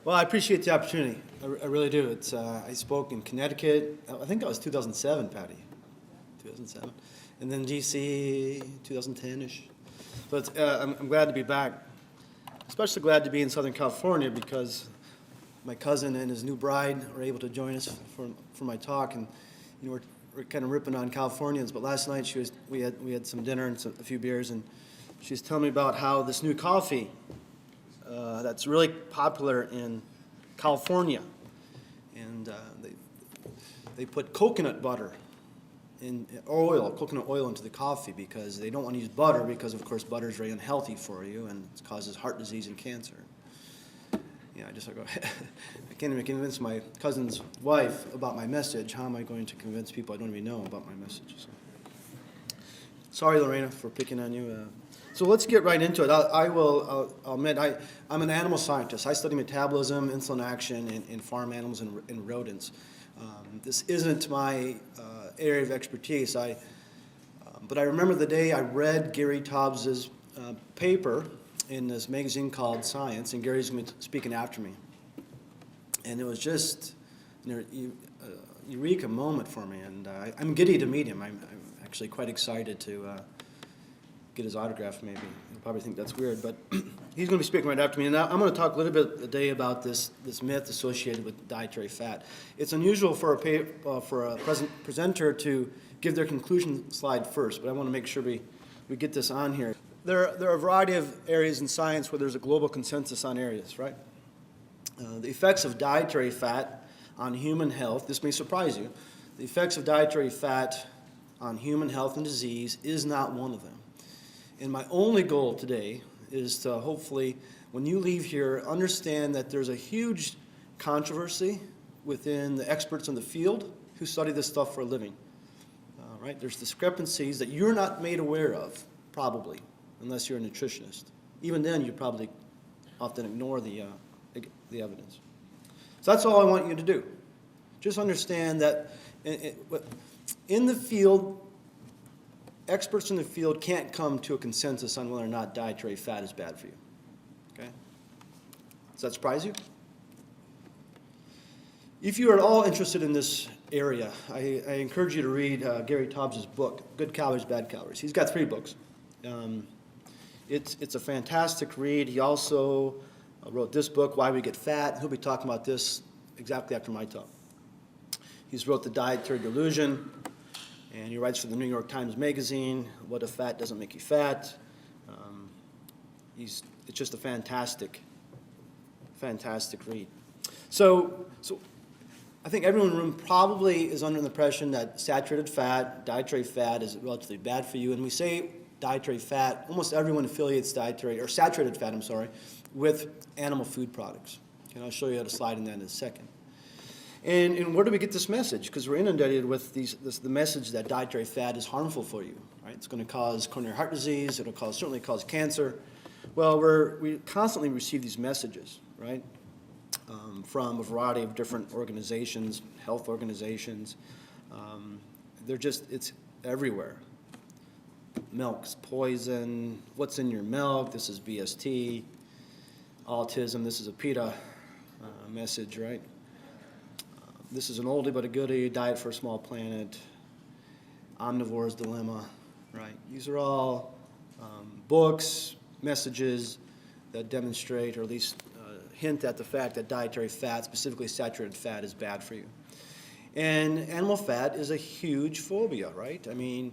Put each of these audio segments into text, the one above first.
Well, I appreciate the opportunity. I really do. I spoke in Connecticut. I think that was 2007, Patty. 2007. And then D.C., 2010-ish. But I'm glad to be back. Especially glad to be in Southern California because my cousin and his new bride were able to join us for my talk. And we're kind of ripping on Californians. But last night we had some dinner and a few beers, and she was telling me about how this new coffee that's really popular in California, and they put coconut butter in coconut oil into the coffee because they don't want to use butter because, of course, butter is very unhealthy for you and it causes heart disease and cancer. I go, I can't even convince my cousin's wife about my message. How am I going to convince people I don't even know about my message? So, sorry, Lorena, for picking on you. So let's get right into it. I'll admit I'm an animal scientist. I study metabolism, insulin action in farm animals and rodents. This isn't my area of expertise. But I remember the day I read Gary Taubes's paper in this magazine called Science, and Gary's going to be speaking after me. And it was just a eureka moment for me, and I'm giddy to meet him. I'm actually quite excited to get his autograph, maybe. You'll probably think that's weird, but he's going to be speaking right after me. And now I'm going to talk a little bit today about this myth associated with dietary fat. It's unusual for a presenter to give their conclusion slide first, but I want to make sure we get this on here. There are a variety of areas in science where there's a global consensus on areas, right? The effects of dietary fat on human health, this may surprise you, the effects of dietary fat on human health and disease is not one of them. And my only goal today is to hopefully, when you leave here, understand that there's a huge controversy within the experts in the field who study this stuff for a living. Right? There's discrepancies that you're not made aware of, probably, unless you're a nutritionist. Even then, you probably often ignore the evidence. So that's all I want you to do. Just understand that in the field, experts in the field can't come to a consensus on whether or not dietary fat is bad for you. Okay? Does that surprise you? If you are at all interested in this area, I encourage you to read Gary Taubes's book, Good Calories, Bad Calories. He's got 3 books. It's a fantastic read. He also wrote this book, Why We Get Fat. He'll be talking about this exactly after my talk. He's wrote The Dietary Delusion, and he writes for the New York Times Magazine, What If Fat Doesn't Make You Fat. It's just a fantastic read. So I think everyone in the room probably is under the impression that saturated fat, dietary fat, is relatively bad for you. And we say dietary fat, almost everyone affiliates saturated fat, with animal food products. And I'll show you how to slide in that in a second. And where do we get this message? Because we're inundated with the message that dietary fat is harmful for you. Right? It's going to cause coronary heart disease. It'll certainly cause cancer. Well, we constantly receive these messages, right, from a variety of different organizations, health organizations. It's everywhere. Milk's poison. What's in your milk? This is BST. Autism. This is a PETA message, right? This is an oldie but a goodie, Diet for a Small Planet, Omnivore's Dilemma, right? These are all books, messages that demonstrate or at least hint at the fact that dietary fat, specifically saturated fat, is bad for you. And animal fat is a huge phobia, right? I mean,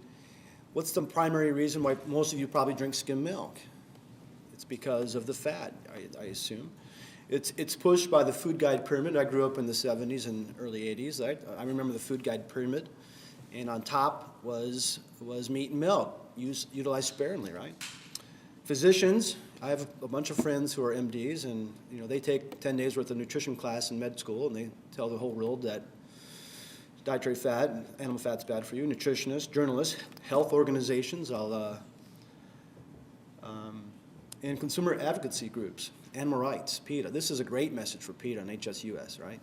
what's the primary reason why most of you probably drink skim milk? It's because of the fat, I assume. It's pushed by the food guide pyramid. I grew up in the 70s and early 80s. Right? I remember the food guide pyramid, and on top was meat and milk, utilized sparingly, right? Physicians, I have a bunch of friends who are MDs, and they take 10 days worth of nutrition class in med school, and they tell the whole world that dietary fat and animal fat's bad for you. Nutritionists, journalists, health organizations, and consumer advocacy groups. Animal rights, PETA. This is a great message for PETA and HSUS, right?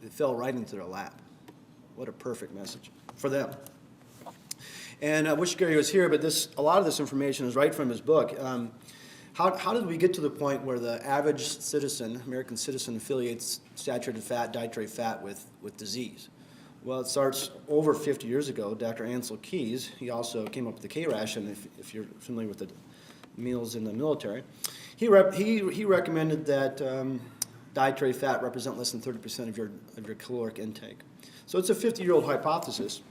It fell right into their lap. What a perfect message for them. And I wish Gary was here, but a lot of this information is right from his book. How did we get to the point where the average citizen, American citizen, affiliates saturated fat, dietary fat with disease? Well, it starts over 50 years ago. Dr. Ansel Keys, he also came up with the K-ration, if you're familiar with the meals in the military. He recommended that dietary fat represent less than 30% of your caloric intake. So it's a 50-year-old hypothesis.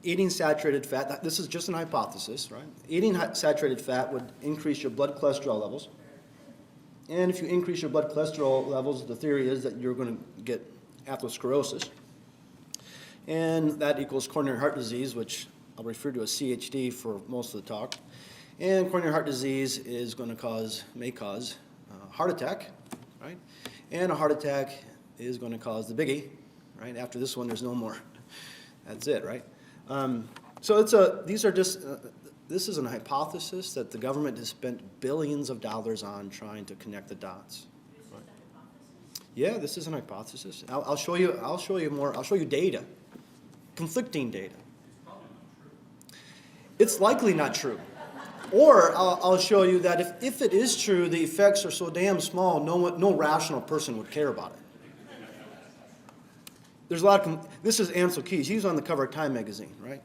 Eating saturated fat, this is just an hypothesis, right? Eating saturated fat would increase your blood cholesterol levels. And if you increase your blood cholesterol levels, the theory is that you're going to get atherosclerosis. And that equals coronary heart disease, which I'll refer to as CHD for most of the talk. And coronary heart disease is going to may cause heart attack, right? And a heart attack is going to cause the biggie, right? After this one, there's no more. That's it, right? So this is an hypothesis that the government has spent billions of dollars on trying to connect the dots. Right? Yeah, this is an hypothesis. I'll show you more. I'll show you data, conflicting data. It's likely not true. Or I'll show you that if it is true, the effects are so damn small, no rational person would care about it. There's a lot of, this is Ansel Keys. He's on the cover of Time magazine, right?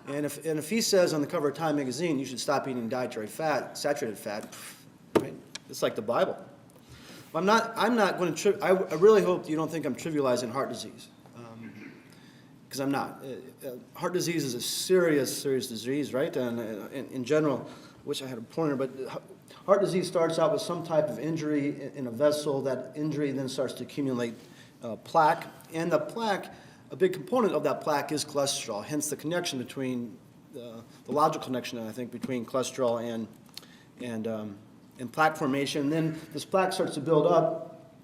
And if he says on the cover of Time magazine, you should stop eating dietary fat, saturated fat, right? It's like the Bible. I'm not going to, I really hope you don't think I'm trivializing heart disease, because I'm not. Heart disease is a serious disease, right? And in general, I wish I had a pointer, but heart disease starts out with some type of injury in a vessel. That injury then starts to accumulate plaque, and the plaque, a big component of that plaque is cholesterol, hence the connection between, the logical connection, I think, between cholesterol and plaque formation. And then this plaque starts to build up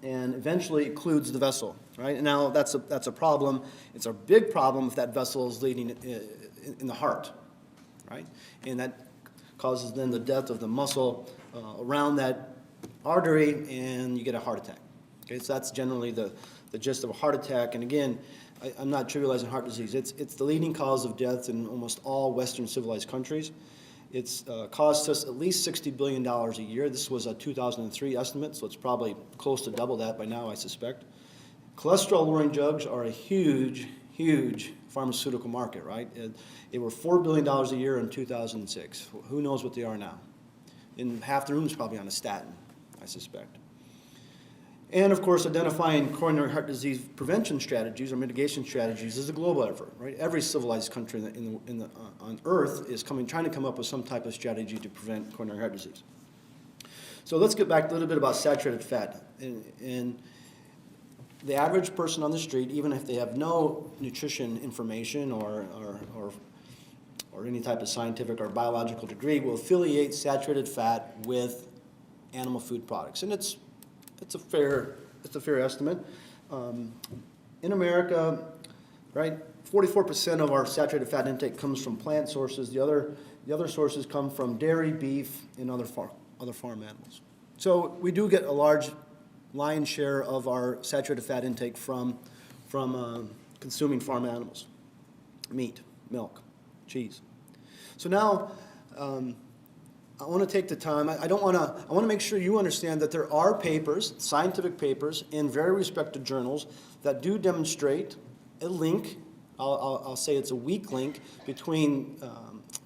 and eventually occludes the vessel, right? And now that's a problem. It's a big problem if that vessel is leading in the heart, right? And that causes then the death of the muscle around that artery, and you get a heart attack. Okay, so that's generally the gist of a heart attack. And again, I'm not trivializing heart disease. It's the leading cause of death in almost all Western civilized countries. It's costs us at least $60 billion a year. This was a 2003 estimate, so it's probably close to double that by now, I suspect. Cholesterol-lowering drugs are a huge pharmaceutical market, right? They were $4 billion a year in 2006. Who knows what they are now? And half the room is probably on a statin, I suspect. And of course, identifying coronary heart disease prevention strategies or mitigation strategies is a global effort, right? Every civilized country on Earth is trying to come up with some type of strategy to prevent coronary heart disease. So let's get back a little bit about saturated fat. And the average person on the street, even if they have no nutrition information or any type of scientific or biological degree, will affiliate saturated fat with animal food products, and it's a fair estimate. In America, right, 44% of our saturated fat intake comes from plant sources. The other sources come from dairy, beef, and other farm animals. So we do get a large lion's share of our saturated fat intake from consuming farm animals, meat, milk, cheese. So now, I want to take the time. I want to make sure you understand that there are papers, scientific papers, in very respected journals that do demonstrate a link. I'll say it's a weak link between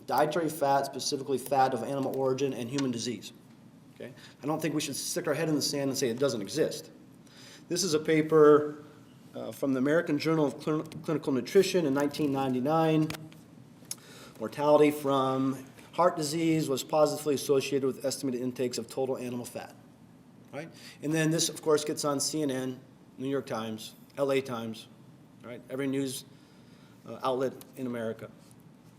dietary fat, specifically fat of animal origin, and human disease. Okay? I don't think we should stick our head in the sand and say it doesn't exist. This is a paper from the American Journal of Clinical Nutrition in 1999. Mortality from heart disease was positively associated with estimated intakes of total animal fat, right? And then this, of course, gets on CNN, New York Times, LA Times, right? Every news outlet in America.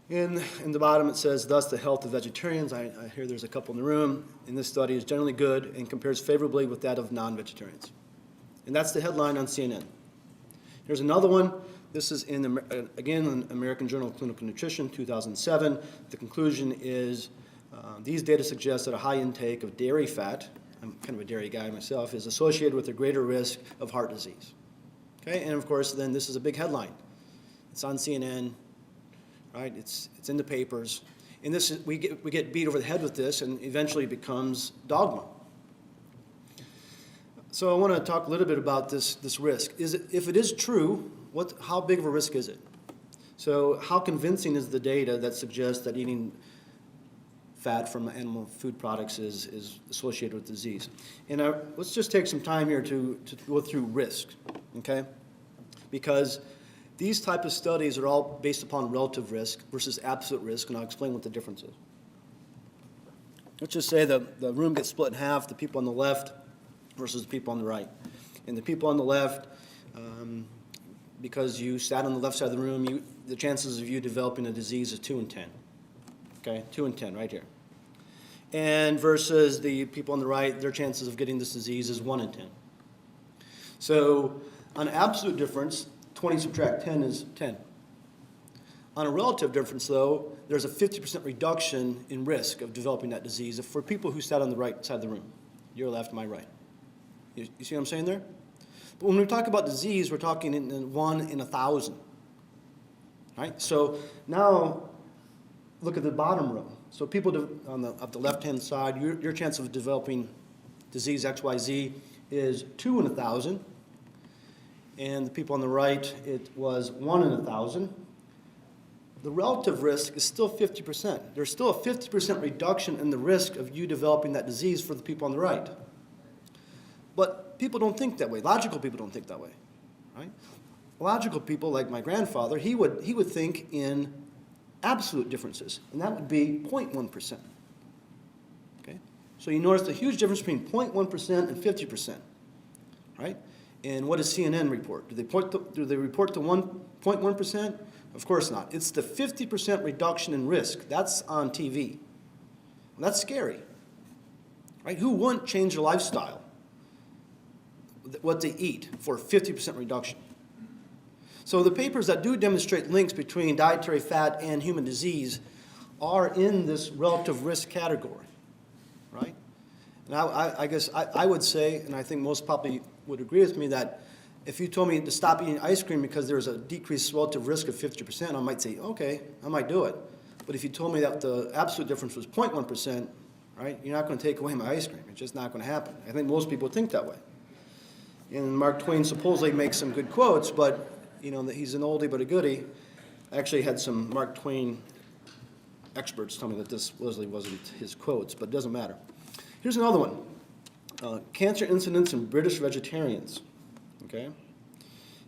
In the bottom it says, thus the health of vegetarians, I hear there's a couple in the room, in this study is generally good and compares favorably with that of non-vegetarians. And that's the headline on CNN. Here's another one. This is again, in American Journal of Clinical Nutrition, 2007. The conclusion is, these data suggest that a high intake of dairy fat, I'm kind of a dairy guy myself, is associated with a greater risk of heart disease. Okay, and of course, then this is a big headline. It's on CNN, right? It's in the papers. And we get beat over the head with this, and eventually it becomes dogma. So I want to talk a little bit about this risk. If it is true, how big of a risk is it? So how convincing is the data that suggests that eating fat from animal food products is associated with disease? And let's just take some time here to go through risk, okay? Because these type of studies are all based upon relative risk versus absolute risk, and I'll explain what the difference is. Let's just say the room gets split in half, the people on the left versus the people on the right. And the people on the left, because you sat on the left side of the room, the chances of you developing a disease is 2 in 10. Okay, 2 in 10 right here. And versus the people on the right, their chances of getting this disease is 1 in 10. So on absolute difference, 20 subtract 10 is 10. On a relative difference, though, there's a 50% reduction in risk of developing that disease for people who sat on the right side of the room. Your left, my right. You see what I'm saying there? But when we talk about disease, we're talking in 1 in 1,000. Right? So now, look at the bottom row. So people on the left-hand side, your chance of developing disease XYZ is 2 in 1,000. And the people on the right, it was 1 in 1,000. The relative risk is still 50%. There's still a 50% reduction in the risk of you developing that disease for the people on the right. But people don't think that way. Logical people don't think that way, right? Logical people, like my grandfather, he would think in absolute differences, and that would be 0.1%. Okay? So you notice the huge difference between 0.1% and 50%, right? And what does CNN report? Do they report to 1.1%? Of course not. It's the 50% reduction in risk. That's on TV. Well, that's scary, right? Who wouldn't change their lifestyle, what they eat, for a 50% reduction? So the papers that do demonstrate links between dietary fat and human disease are in this relative risk category, right? And I guess I would say, and I think most probably would agree with me, that if you told me to stop eating ice cream because there was a decreased relative risk of 50%, I might say, okay, I might do it. But if you told me that the absolute difference was 0.1%, right, you're not going to take away my ice cream. It's just not going to happen. I think most people think that way. And Mark Twain supposedly makes some good quotes, but you know that he's an oldie but a goodie. I actually had some Mark Twain experts tell me that this Leslie wasn't his quotes, but it doesn't matter. Here's another one. Cancer incidence in British vegetarians. Okay?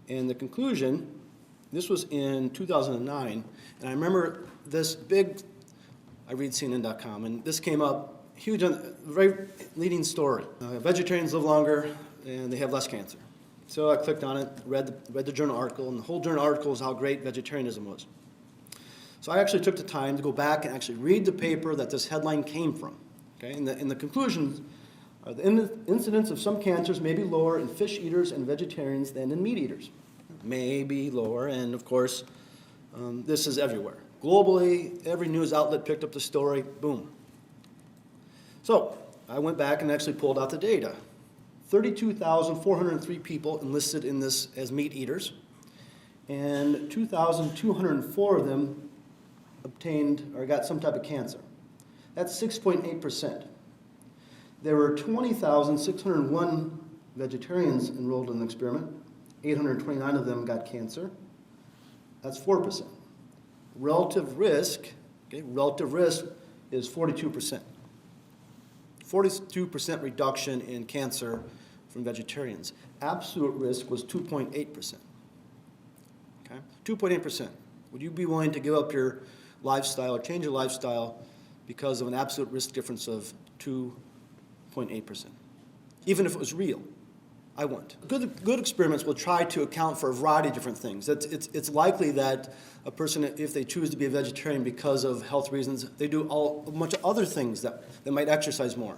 And the conclusion, this was in 2009, and I remember this big, I read CNN.com, and this came up huge, very leading story. Vegetarians live longer, and they have less cancer. So I clicked on it, read the journal article, and the whole journal article is how great vegetarianism was. So I actually took the time to go back and actually read the paper that this headline came from. Okay? And the conclusions are the incidence of some cancers may be lower in fish eaters and vegetarians than in meat eaters. May be lower, and of course, this is everywhere. Globally, every news outlet picked up the story, boom. So I went back and actually pulled out the data. 32,403 people enlisted in this as meat eaters, and 2,204 of them obtained or got some type of cancer. That's 6.8%. There were 20,601 vegetarians enrolled in the experiment. 829 of them got cancer. That's 4%. Relative risk, okay, relative risk is 42%. 42% reduction in cancer from vegetarians. Absolute risk was 2.8%. Okay, 2.8%. Would you be willing to give up your lifestyle or change your lifestyle because of an absolute risk difference of 2.8%? Even if it was real, I wouldn't. Good experiments will try to account for a variety of different things. It's likely that a person, if they choose to be a vegetarian because of health reasons, they do a bunch of other things that they might exercise more.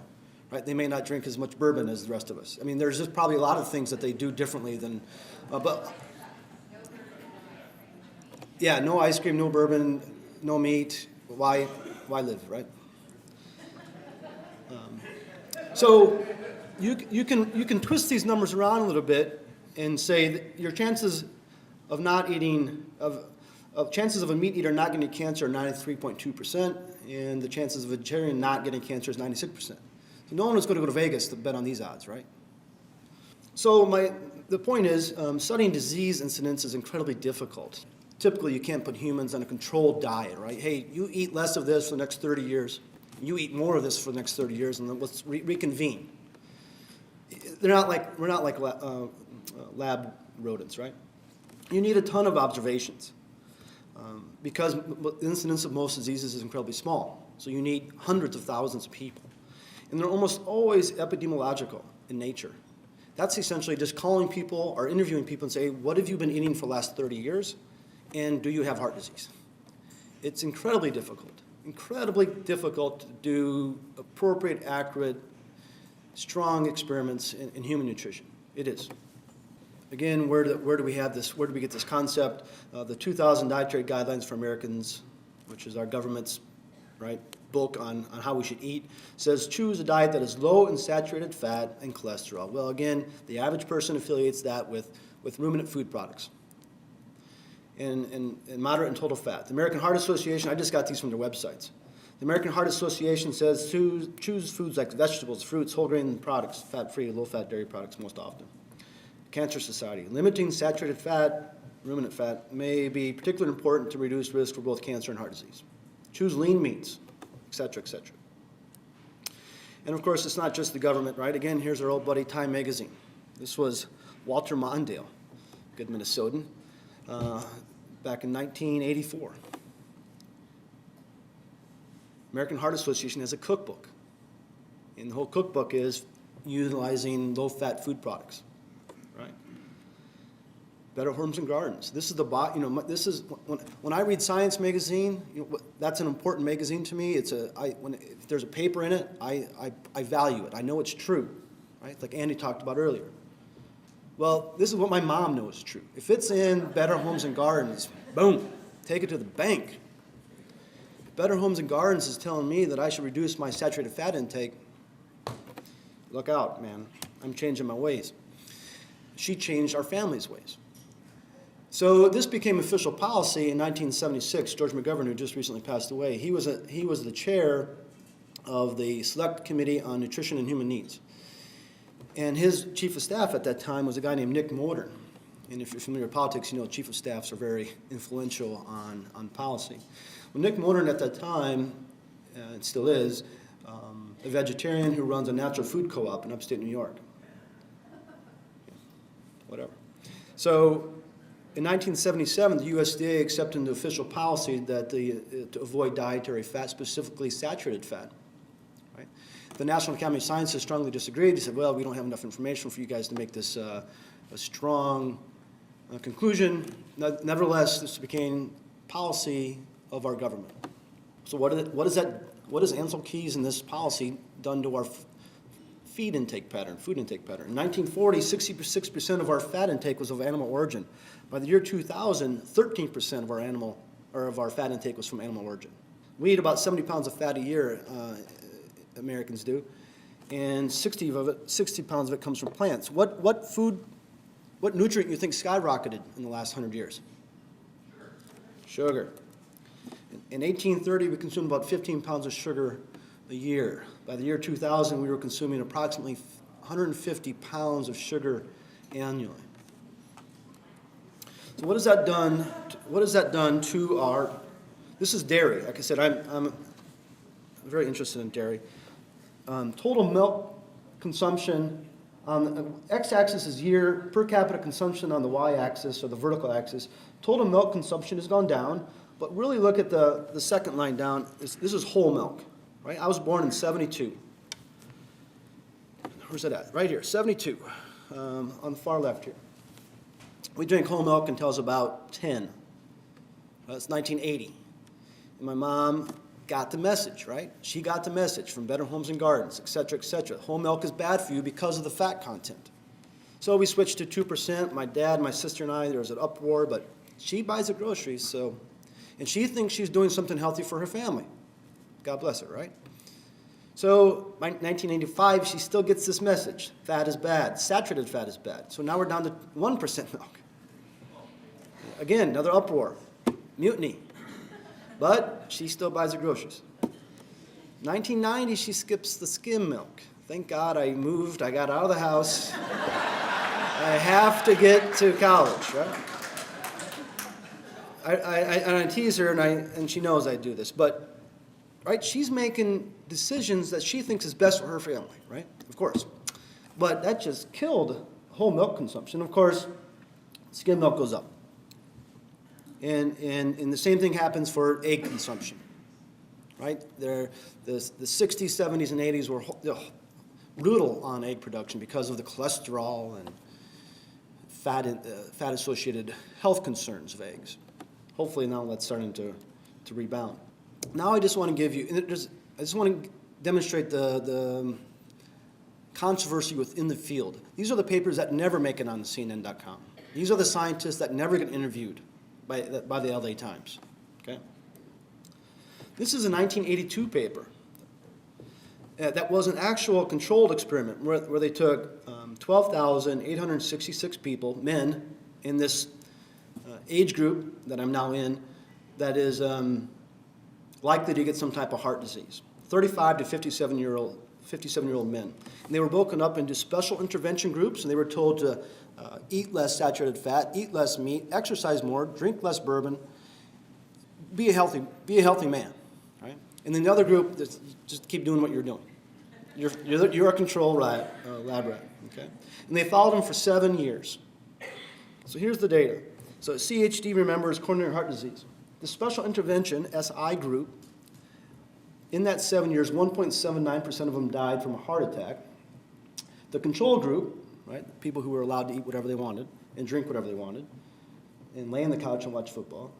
Right? They may not drink as much bourbon as the rest of us. I mean, there's just probably a lot of things that they do differently than, but yeah, no ice cream, no bourbon, no meat. Why live, right? So you can twist these numbers around a little bit and say that your chances of not eating, of Chances of a meat eater not getting cancer are 93.2%, and the chances of a vegetarian not getting cancer is 96%. So no one is going to go to Vegas to bet on these odds, right? So the point is, studying disease incidence is incredibly difficult. Typically, you can't put humans on a controlled diet, right? Hey, you eat less of this for the next 30 years. You eat more of this for the next 30 years, and then let's reconvene. We're not like lab rodents, right? You need a ton of observations because the incidence of most diseases is incredibly small. So you need hundreds of thousands of people. And they're almost always epidemiological in nature. That's essentially just calling people or interviewing people and say, what have you been eating for the last 30 years? And do you have heart disease? It's incredibly difficult to do appropriate, accurate, strong experiments in human nutrition. It is. Again, where do we have this? Where do we get this concept? The 2000 Dietary Guidelines for Americans, which is our government's book on how we should eat, says choose a diet that is low in saturated fat and cholesterol. Well, again, the average person affiliates that with ruminant food products and moderate and total fat. The American Heart Association, I just got these from their websites. The American Heart Association says choose foods like vegetables, fruits, whole grain products, fat-free, low-fat dairy products most often. Cancer Society, limiting saturated fat, ruminant fat, may be particularly important to reduce risk for both cancer and heart disease. Choose lean meats, et cetera, et cetera. And of course, it's not just the government, right? Again, here's our old buddy Time Magazine. This was Walter Mondale, good Minnesotan, back in 1984. American Heart Association has a cookbook, and the whole cookbook is utilizing low-fat food products, right? Better Homes and Gardens. This is this is when I read Science magazine, that's an important magazine to me. If there's a paper in it, I value it. I know it's true, right? Like Andy talked about earlier. Well, this is what my mom knows is true. If it's in Better Homes and Gardens, boom, take it to the bank. Better Homes and Gardens is telling me that I should reduce my saturated fat intake. Look out, man. I'm changing my ways. She changed our family's ways. So this became official policy in 1976. George Mcgovern, who just recently passed away, he was the chair of the Select Committee on Nutrition and Human Needs. And his chief of staff at that time was a guy named Nick Modern. And if you're familiar with politics, you know chief of staffs are very influential on policy. Well, Nick Modern at that time, and still is, a vegetarian who runs a natural food co-op in upstate New York. Whatever. So in 1977, the USDA accepted the official policy that to avoid dietary fat, specifically saturated fat. Right? The National Academy of Sciences strongly disagreed. They said, well, we don't have enough information for you guys to make this a strong conclusion. Nevertheless, this became policy of our government. So what has Ansel Keys and this policy done to our food intake pattern? In 1940, 66% of our fat intake was of animal origin. By the year 2000, 13% of our fat intake was from animal origin. We eat about 70 pounds of fat a year, Americans do, and 60 pounds of it comes from plants. What nutrient you think skyrocketed in the last 100 years? Sugar. In 1830, we consumed about 15 pounds of sugar a year. By the year 2000, we were consuming approximately 150 pounds of sugar annually. So what has that done to our, this is dairy. Like I said, I'm very interested in dairy. Total milk consumption on the x-axis is year, per capita consumption on the y-axis, or the vertical axis. Total milk consumption has gone down, but really look at the second line down. This is whole milk, right? I was born in 72. Where's it at? Right here, 72, on the far left here. We drink whole milk until I was about 10. That's 1980. And my mom got the message, right? She got the message from Better Homes and Gardens, et cetera, et cetera. Whole milk is bad for you because of the fat content. So we switched to 2%. My dad, my sister, and I, there was an uproar, but she buys the groceries, so, and she thinks she's doing something healthy for her family. God bless her, right? So by 1985, she still gets this message. Fat is bad. Saturated fat is bad. So now we're down to 1% milk. Again, another uproar. Mutiny. But she still buys her groceries. 1990, she skips the skim milk. Thank God I moved, I got out of the house. I have to get to college, right? I tease her, and she knows I do this, but, right, she's making decisions that she thinks is best for her family, right? Of course. But that just killed whole milk consumption. Of course, skim milk goes up. And the same thing happens for egg consumption, right? The 60s, 70s, and 80s were brutal on egg production because of the cholesterol and fat-associated health concerns of eggs. Hopefully now that's starting to rebound. Now I just want to give you, I just want to demonstrate the controversy within the field. These are the papers that never make it on CNN.com. These are the scientists that never get interviewed by the LA Times, okay? This is a 1982 paper that was an actual controlled experiment where they took 12,866 people, men, in this age group that I'm now in that is likely to get some type of heart disease, 35 to 57-year-old men. And they were broken up into special intervention groups, and they were told to eat less saturated fat, eat less meat, exercise more, drink less bourbon, be a healthy man, right? And then the other group, just keep doing what you're doing. You're a control lab rat, okay? And they followed them for 7 years. So here's the data. So CHD, remember, is coronary heart disease. The special intervention, SI group, in that 7 years, 1.79% of them died from a heart attack. The control group, right, people who were allowed to eat whatever they wanted and drink whatever they wanted and lay on the couch and watch football,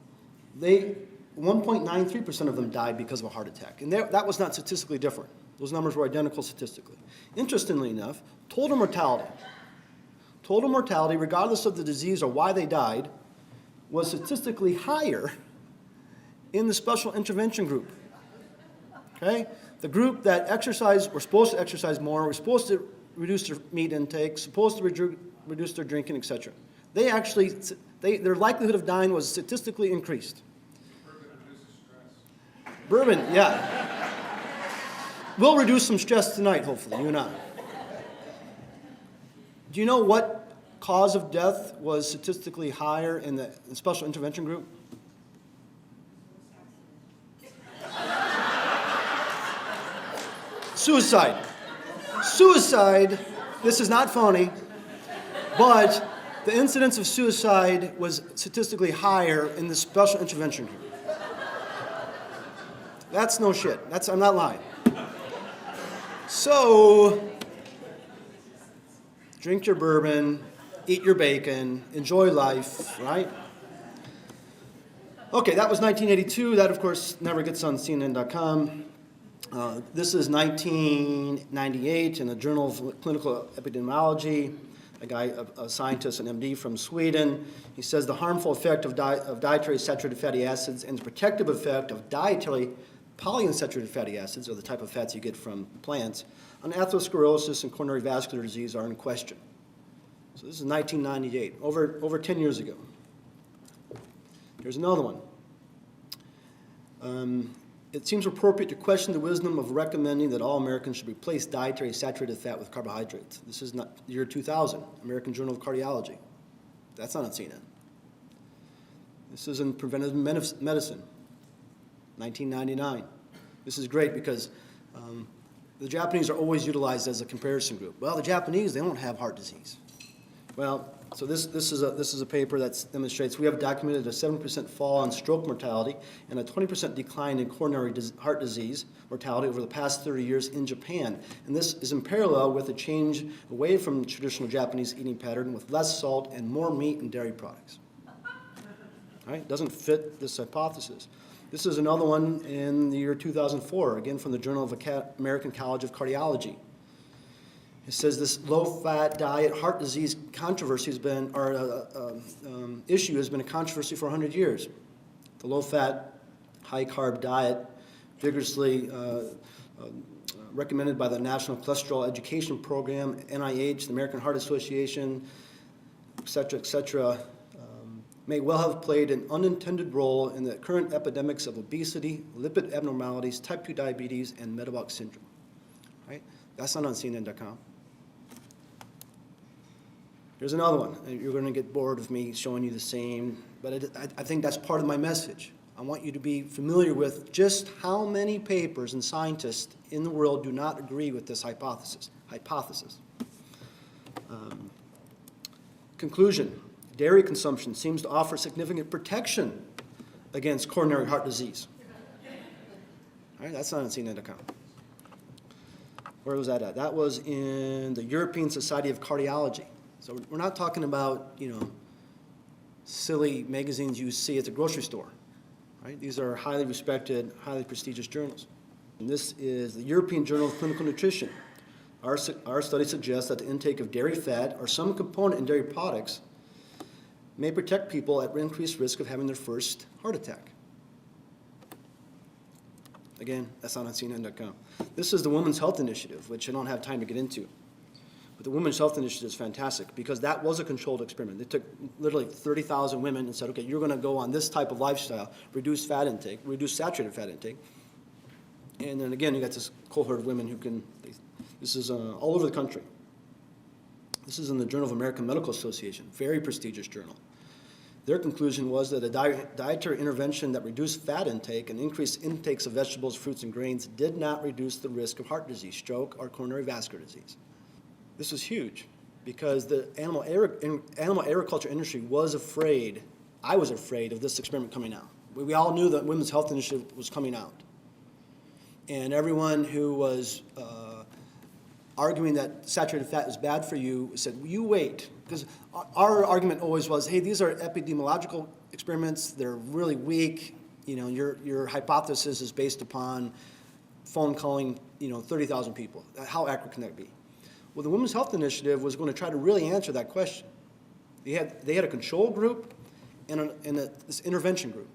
1.93% of them died because of a heart attack. And that was not statistically different. Those numbers were identical statistically. Interestingly enough, total mortality, regardless of the disease or why they died, was statistically higher in the special intervention group. Okay? The group that exercised, were supposed to exercise more, were supposed to reduce their meat intake, supposed to reduce their drinking, etc. They actually, their likelihood of dying was statistically increased. Bourbon reduces stress. Bourbon, yeah. We'll reduce some stress tonight, hopefully, you and I. Do you know what cause of death was statistically higher in the special intervention group? Suicide. Suicide, this is not phony, but the incidence of suicide was statistically higher in the special intervention group. That's no shit. I'm not lying. So, drink your bourbon, eat your bacon, enjoy life, right? Okay, that was 1982. That, of course, never gets on CNN.com. This is 1998 in the Journal of Clinical Epidemiology. A scientist, an MD from Sweden. He says the harmful effect of dietary saturated fatty acids and the protective effect of dietary polyunsaturated fatty acids, or the type of fats you get from plants, on atherosclerosis and coronary vascular disease are in question. So this is 1998, over 10 years ago. Here's another one. It seems appropriate to question the wisdom of recommending that all Americans should replace dietary saturated fat with carbohydrates. This is not year 2000, American Journal of Cardiology. That's not on CNN. This is in Preventive Medicine, 1999. This is great because the Japanese are always utilized as a comparison group. Well, the Japanese, they don't have heart disease. Well, so this is a paper that demonstrates we have documented a 7% fall in stroke mortality and a 20% decline in coronary heart disease mortality over the past 30 years in Japan. And this is in parallel with a change away from the traditional Japanese eating pattern with less salt and more meat and dairy products. All right, doesn't fit this hypothesis. This is another one in the year 2004, again from the Journal of American College of Cardiology. It says this low-fat diet heart disease controversy has been, or issue has been a controversy for 100 years. The low-fat, high-carb diet, vigorously recommended by the National Cholesterol Education Program, NIH, the American Heart Association, et cetera, may well have played an unintended role in the current epidemics of obesity, lipid abnormalities, type 2 diabetes, and metabolic syndrome. Right? That's not on CNN.com. Here's another one. You're going to get bored of me showing you the same, but I think that's part of my message. I want you to be familiar with just how many papers and scientists in the world do not agree with this hypothesis. Conclusion, dairy consumption seems to offer significant protection against coronary heart disease. All right, that's not on CNN.com. Where was that at? That was in the European Society of Cardiology. So we're not talking about, silly magazines you see at the grocery store. Right? These are highly respected, highly prestigious journals. And this is the European Journal of Clinical Nutrition. Our study suggests that the intake of dairy fat or some component in dairy products may protect people at increased risk of having their first heart attack. Again, that's not on CNN.com. This is the Women's Health Initiative, which I don't have time to get into. But the Women's Health Initiative is fantastic because that was a controlled experiment. They took literally 30,000 women and said, okay, you're going to go on this type of lifestyle, reduce fat intake, reduce saturated fat intake. And then again, you got this cohort of women who can, this is all over the country. This is in the Journal of American Medical Association, very prestigious journal. Their conclusion was that a dietary intervention that reduced fat intake and increased intakes of vegetables, fruits, and grains did not reduce the risk of heart disease, stroke, or coronary vascular disease. This was huge because the animal agriculture industry was afraid, I was afraid of this experiment coming out. We all knew that Women's Health Initiative was coming out. And everyone who was arguing that saturated fat is bad for you said, you wait. Because our argument always was, hey, these are epidemiological experiments. They're really weak. Your hypothesis is based upon phone calling, 30,000 people. How accurate can that be? Well, the Women's Health Initiative was going to try to really answer that question. They had a control group and this intervention group.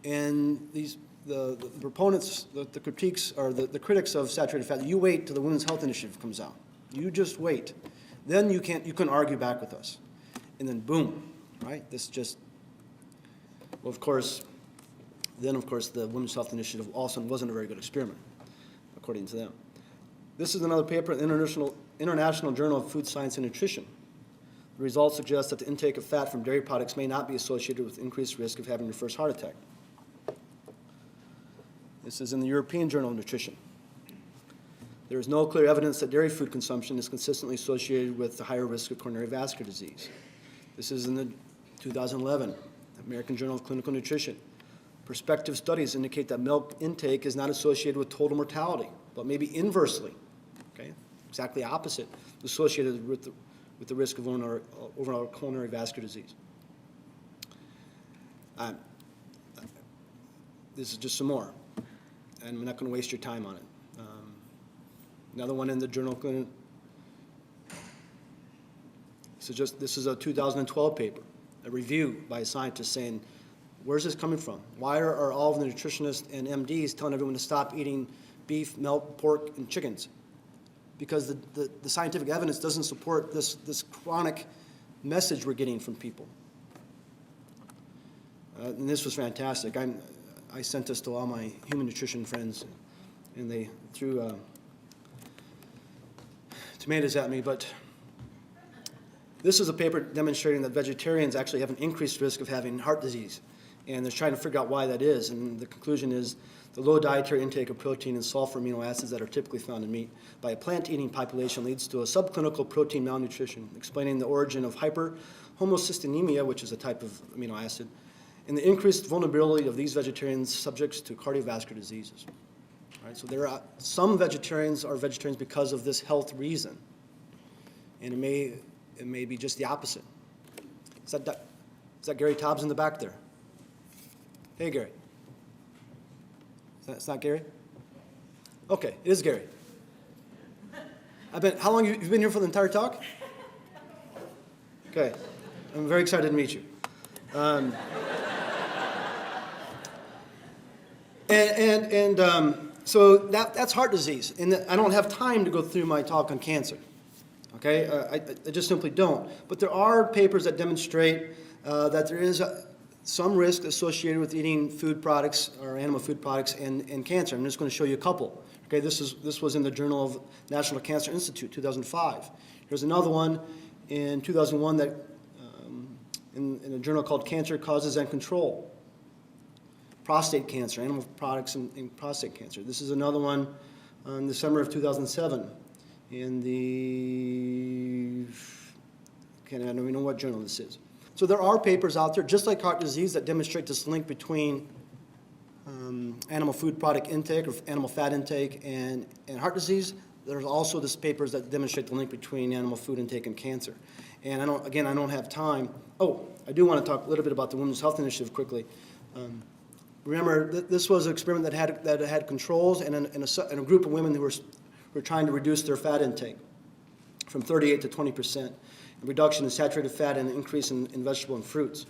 And the proponents, the critiques, or the critics of saturated fat, you wait till the Women's Health Initiative comes out. You just wait. Then you can argue back with us. And then boom, right? Of course, the Women's Health Initiative also wasn't a very good experiment, according to them. This is another paper in the International Journal of Food Science and Nutrition. The results suggest that the intake of fat from dairy products may not be associated with increased risk of having your first heart attack. This is in the European Journal of Nutrition. There is no clear evidence that dairy food consumption is consistently associated with the higher risk of coronary vascular disease. This is in the 2011 American Journal of Clinical Nutrition. Prospective studies indicate that milk intake is not associated with total mortality, but maybe inversely, okay, exactly opposite, associated with the risk of overall coronary vascular disease. This is just some more, and I'm not going to waste your time on it. Another one in the Journal of Clinical. This is a 2012 paper, a review by a scientist saying, where's this coming from? Why are all of the nutritionists and MDs telling everyone to stop eating beef, milk, pork, and chickens? Because the scientific evidence doesn't support this chronic message we're getting from people. And this was fantastic. I sent this to all my human nutrition friends, and they threw tomatoes at me, but this is a paper demonstrating that vegetarians actually have an increased risk of having heart disease, and they're trying to figure out why that is, and the conclusion is the low dietary intake of protein and sulfur amino acids that are typically found in meat by a plant-eating population leads to a subclinical protein malnutrition, explaining the origin of hyperhomocystinemia, which is a type of amino acid, and the increased vulnerability of these vegetarians subjects to cardiovascular diseases. Right, so there are some vegetarians are vegetarians because of this health reason, and it may be just the opposite. Is that Gary Tobbs in the back there? Hey, Gary. It's not Gary? Okay, it is Gary. How long you've been here for the entire talk? Okay, I'm very excited to meet you. So that's heart disease, and I don't have time to go through my talk on cancer. Okay, I just simply don't. But there are papers that demonstrate that there is some risk associated with eating food products or animal food products and cancer. I'm just going to show you a couple. Okay, this was in the Journal of National Cancer Institute, 2005. Here's another one in 2001 that in a journal called Cancer Causes and Control. Prostate cancer, animal products and prostate cancer. This is another one in the summer of 2007 in the, I don't even know what journal this is. So there are papers out there, just like heart disease, that demonstrate this link between animal food product intake or animal fat intake and heart disease. There's also these papers that demonstrate the link between animal food intake and cancer. And I don't have time. Oh, I do want to talk a little bit about the Women's Health Initiative quickly. Remember, this was an experiment that had controls and a group of women who were trying to reduce their fat intake from 38 to 20%, a reduction in saturated fat and an increase in vegetable and fruits.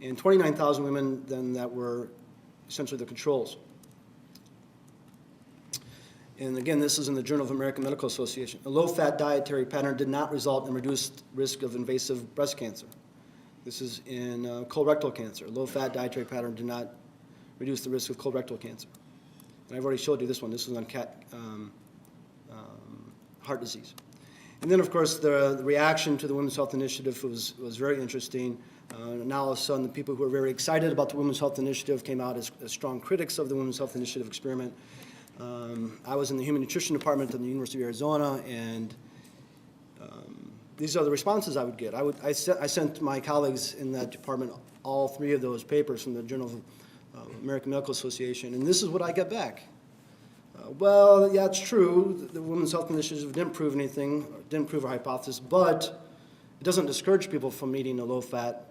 And 29,000 women then that were essentially the controls. And again, this is in the Journal of American Medical Association. A low-fat dietary pattern did not result in reduced risk of invasive breast cancer. This is in colorectal cancer. A low-fat dietary pattern did not reduce the risk of colorectal cancer. And I've already showed you this one. This was on heart disease. And then, of course, the reaction to the Women's Health Initiative was very interesting. Now, all of a sudden, the people who were very excited about the Women's Health Initiative came out as strong critics of the Women's Health Initiative experiment. I was in the Human Nutrition Department at the University of Arizona, and these are the responses I would get. I sent my colleagues in that department all three of those papers from the Journal of American Medical Association, and this is what I get back. Well, yeah, it's true. The Women's Health Initiative didn't prove anything, didn't prove our hypothesis, but it doesn't discourage people from eating a low-fat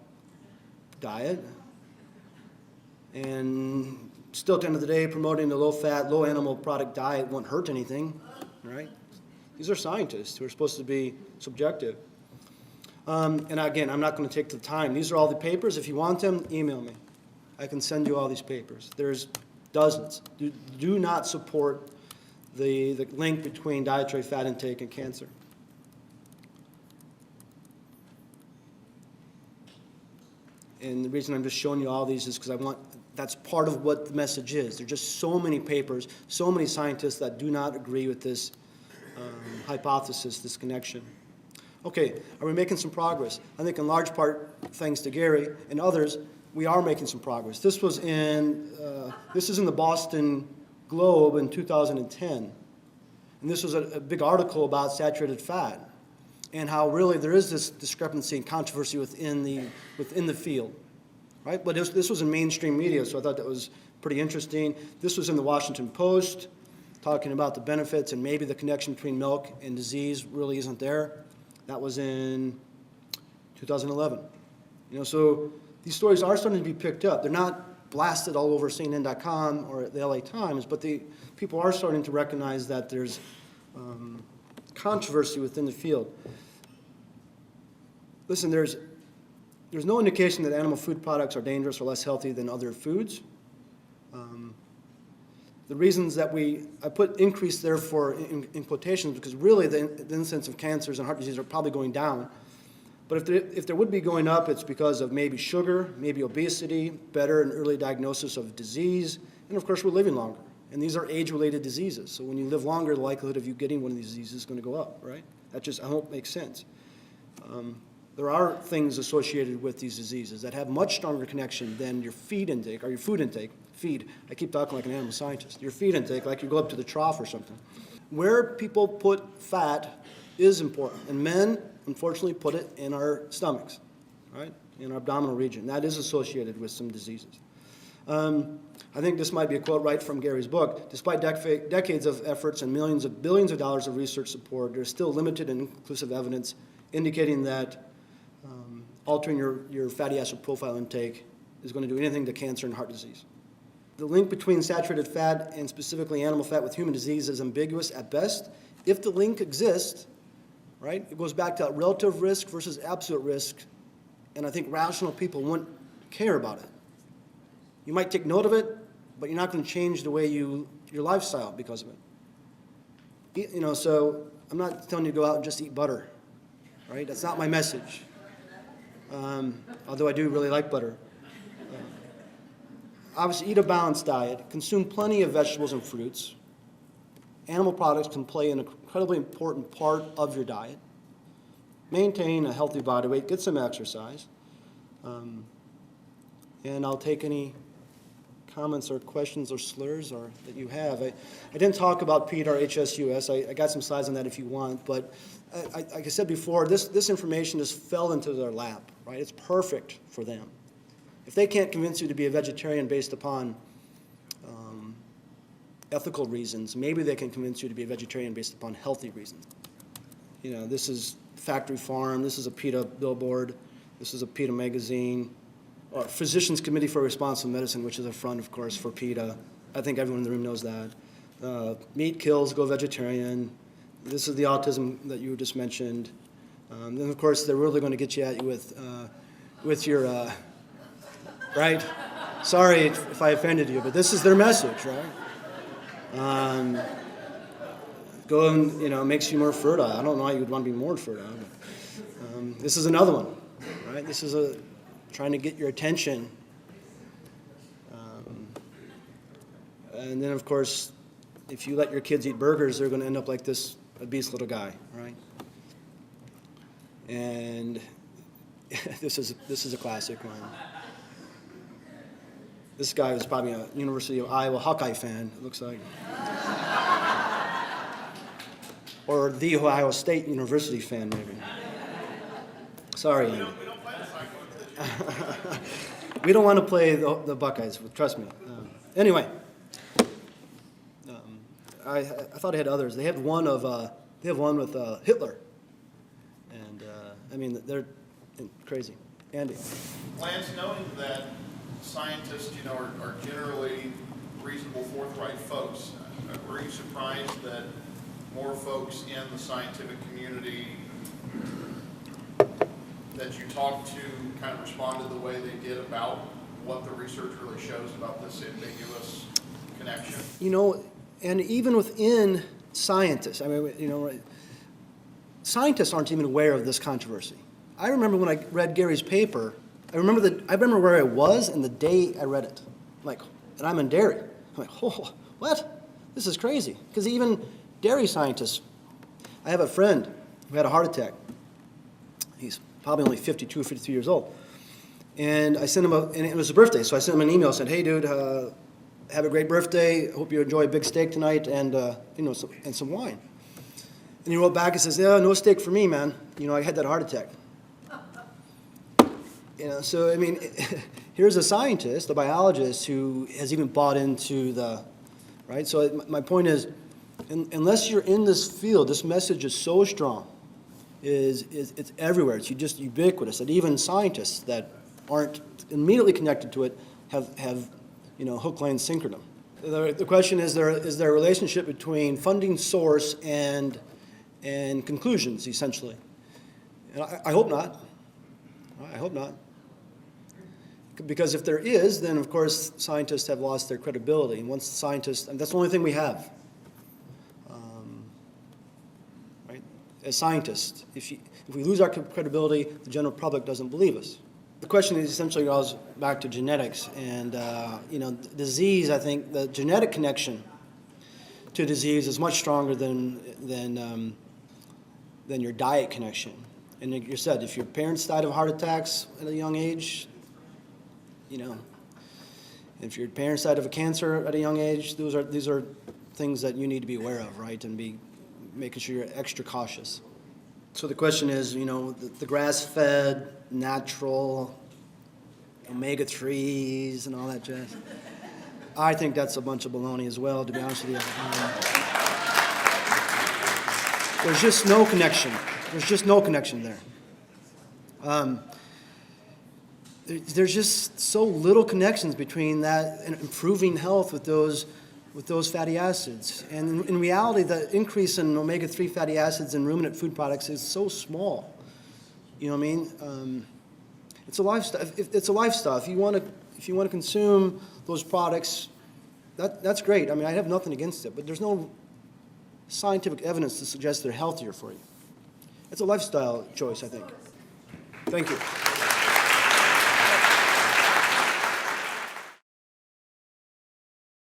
diet. And still, at the end of the day, promoting the low-fat, low-animal product diet won't hurt anything, right? These are scientists who are supposed to be subjective. And again, I'm not going to take the time. These are all the papers. If you want them, email me. I can send you all these papers. There's dozens. Do not support the link between dietary fat intake and cancer. And the reason I'm just showing you all these is because that's part of what the message is. There are just so many papers, so many scientists that do not agree with this hypothesis, this connection. Okay, are we making some progress? I think in large part, thanks to Gary and others, we are making some progress. This is in the Boston Globe in 2010. And this was a big article about saturated fat and how really there is this discrepancy and controversy within the field, right? But this was in mainstream media, so I thought that was pretty interesting. This was in the Washington Post, talking about the benefits and maybe the connection between milk and disease really isn't there. That was in 2011. So these stories are starting to be picked up. They're not blasted all over CNN.com or the LA Times, but people are starting to recognize that there's controversy within the field. Listen, there's no indication that animal food products are dangerous or less healthy than other foods. The reasons that I put increase there in quotations because really the incidence of cancers and heart disease are probably going down. But if there would be going up, it's because of maybe sugar, maybe obesity, better and early diagnosis of disease, and of course we're living longer. And these are age-related diseases. So when you live longer, the likelihood of you getting one of these diseases is going to go up, right? That just, I hope, makes sense. There are things associated with these diseases that have much stronger connection than your feed intake or your food intake. Feed, I keep talking like an animal scientist. Your feed intake, like you go up to the trough or something. Where people put fat is important. And men, unfortunately, put it in our stomachs, right? In our abdominal region. That is associated with some diseases. I think this might be a quote right from Gary's book. Despite decades of efforts and billions of dollars of research support, there's still limited and inconclusive evidence indicating that altering your fatty acid profile intake is going to do anything to cancer and heart disease. The link between saturated fat and specifically animal fat with human disease is ambiguous at best. If the link exists, right, it goes back to relative risk versus absolute risk, and I think rational people wouldn't care about it. You might take note of it, but you're not going to change the way your lifestyle because of it. So I'm not telling you to go out and just eat butter. right? That's not my message. Although I do really like butter. Obviously, eat a balanced diet. Consume plenty of vegetables and fruits. Animal products can play an incredibly important part of your diet. Maintain a healthy body weight. Get some exercise. And I'll take any comments or questions or slurs or that you have. I didn't talk about PETA or HSUS. I got some slides on that if you want. But like I said before, this information just fell into their lap, right? It's perfect for them. If they can't convince you to be a vegetarian based upon ethical reasons, maybe they can convince you to be a vegetarian based upon healthy reasons. You know, this is Factory Farm, this is a PETA billboard, this is a PETA magazine, or Physicians Committee for Responsible Medicine, which is a front, of course, for PETA. I think everyone in the room knows that. Meat kills, go vegetarian. This is the autism that you just mentioned. Then, of course, they're really going to get you at you with your, right? Sorry if I offended you, but this is their message, right? Go and, you know, makes you more fertile. I don't know why you would want to be more fertile. But, this is another one, right? This is trying to get your attention. And then, of course, if you let your kids eat burgers, they're going to end up like this obese little guy, right? And this is a classic one. This guy was probably a University of Iowa Hawkeye fan, it looks like. Or the Ohio State University fan, maybe. Sorry, Andy. We don't want to play the Buckeyes, trust me. Anyway, I thought I had others. They have one with Hitler, and I mean they're crazy. Andy. Lance, knowing that scientists, you know, are generally reasonable, forthright folks, were you surprised that more folks in the scientific community that you talked to kind of responded the way they did about what the research really shows about this ambiguous connection? You know, and even within scientists, I mean, you know, scientists aren't even aware of this controversy. I remember when I read Gary's paper, I remember where I was and the day I read it. Like, and I'm in dairy. I'm like, oh, what? This is crazy. Because even dairy scientists, I have a friend who had a heart attack. He's probably only 52 or 53 years old. And I sent him and it was a birthday, so I sent him an email, said, hey dude, have a great birthday. Hope you enjoy a big steak tonight and, you know, some wine. And he wrote back and says, yeah, no steak for me, man. You know, I had that heart attack. You know, so I mean, here's a scientist, a biologist who has even bought into the, right? So my point is, unless you're in this field, this message is so strong, it's everywhere. It's just ubiquitous that even scientists that aren't immediately connected to it have you know, hook, line, sinker them. The question is there a relationship between funding source and conclusions, essentially? And I hope not. I hope not. Because if there is, then of course scientists have lost their credibility. And once scientists, and that's the only thing we have, right? As scientists, if we lose our credibility, the general public doesn't believe us. The question is essentially goes back to genetics and you know, disease. I think the genetic connection to disease is much stronger than your diet connection. And like you said, if your parents died of heart attacks at a young age, you know, if your parents died of a cancer at a young age, these are things that you need to be aware of, right? And be making sure you're extra cautious. So the question is, you know, the grass-fed, natural, omega-3s and all that jazz. I think that's a bunch of baloney as well, to be honest with you. There's just no connection. There's just no connection there. There's just so little connections between that and improving health with those fatty acids. And in reality, the increase in omega-3 fatty acids in ruminant food products is so small. You know what I mean? It's a lifestyle. It's a lifestyle. If you want to consume those products, that's great. I mean, I have nothing against it, but there's no scientific evidence to suggest they're healthier for you. it's a lifestyle choice, I think. Thank you.